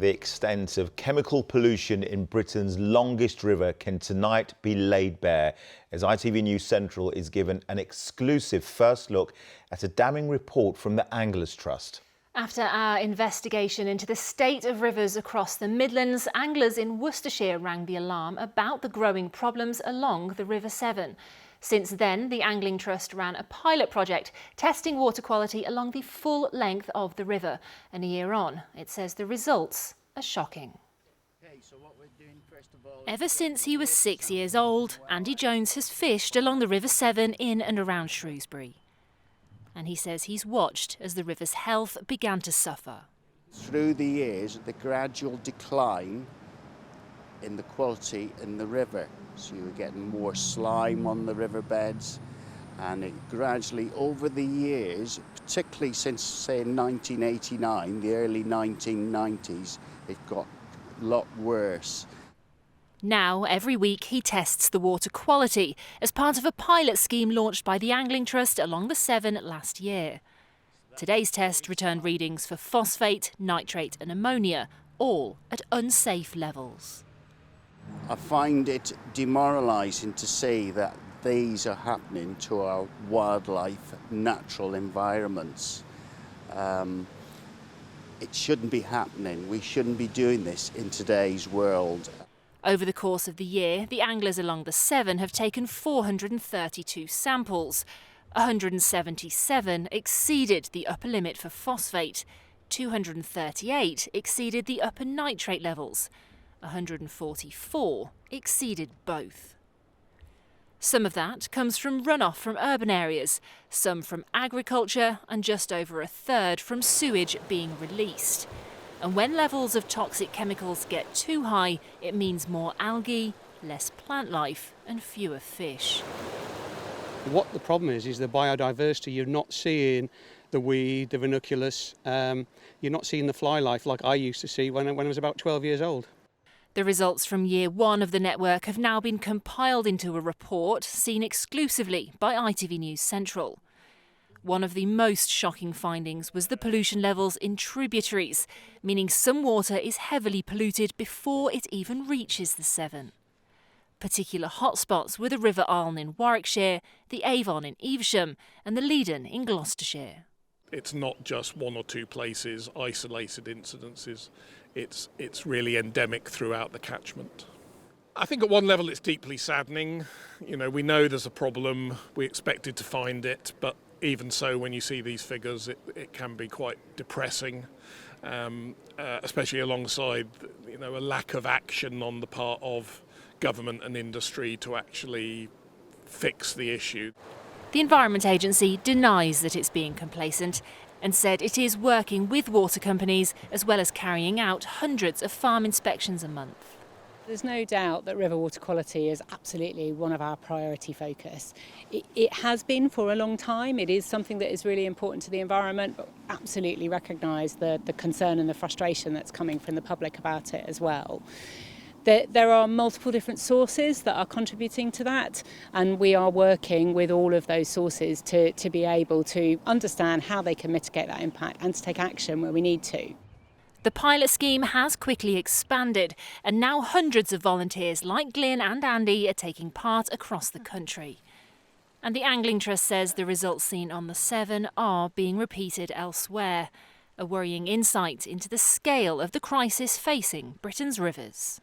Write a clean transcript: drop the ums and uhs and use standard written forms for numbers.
the extent of chemical pollution in Britain's longest river can tonight be laid bare as ITV News Central is given an exclusive first look at a damning report from the Anglers Trust. After our investigation into the state of rivers across the Midlands, anglers in Worcestershire rang the alarm about the growing problems along the River Severn. Since then, the Angling Trust ran a pilot project testing water quality along the full length of the river. And a year on, it says the results are shocking. Ever since he was 6 years old, Andy Jones has fished along the River Severn in and around Shrewsbury. And he says he's watched as the river's health began to suffer. Through the years, the gradual decline in the quality in the river. So you were getting more slime on the riverbeds, and it gradually, over the years, particularly since, say, 1989, the early 1990s, it got a lot worse. Now, every week, he tests the water quality as part of a pilot scheme launched by the Angling Trust along the Severn last year. Today's test returned readings for phosphate, nitrate and ammonia, all at unsafe levels. I find it demoralising to see that these are happening to our wildlife, natural environments. It shouldn't be happening. We shouldn't be doing this in today's world. Over the course of the year, the anglers along the Severn have taken 432 samples. 177 exceeded the upper limit for phosphate. 238 exceeded the upper nitrate levels. 144 exceeded both. Some of that comes from runoff from urban areas, some from agriculture, and just over a third from sewage being released. And when levels of toxic chemicals get too high, it means more algae, less plant life and fewer fish. What the problem is the biodiversity. You're not seeing the weed, the ranunculus, you're not seeing the fly life like I used to see when I was about 12 years old. The results from year one of the network have now been compiled into a report seen exclusively by ITV News Central. One of the most shocking findings was the pollution levels in tributaries, meaning some water is heavily polluted before it even reaches the Severn. Particular hotspots were the River Alne in Warwickshire, the Avon in Evesham and the Leadon in Gloucestershire. It's not just one or two places, isolated incidences. It's really endemic throughout the catchment. I think at one level it's deeply saddening. You know, we know there's a problem, we expected to find it, but even so, when you see these figures, it can be quite depressing, especially alongside, you know, a lack of action on the part of government and industry to actually fix the issue. The Environment Agency denies that it's being complacent and said it is working with water companies as well as carrying out hundreds of farm inspections a month. There's no doubt that river water quality is absolutely one of our priority focus. It has been for a long time. It is something that is really important to the environment, but absolutely recognise the concern and the frustration that's coming from the public about it as well. There are multiple different sources that are contributing to that, and we are working with all of those sources to be able to understand how they can mitigate that impact and to take action where we need to. The pilot scheme has quickly expanded, and now hundreds of volunteers like Glyn and Andy are taking part across the country. And the Angling Trust says the results seen on the Severn are being repeated elsewhere, a worrying insight into the scale of the crisis facing Britain's rivers.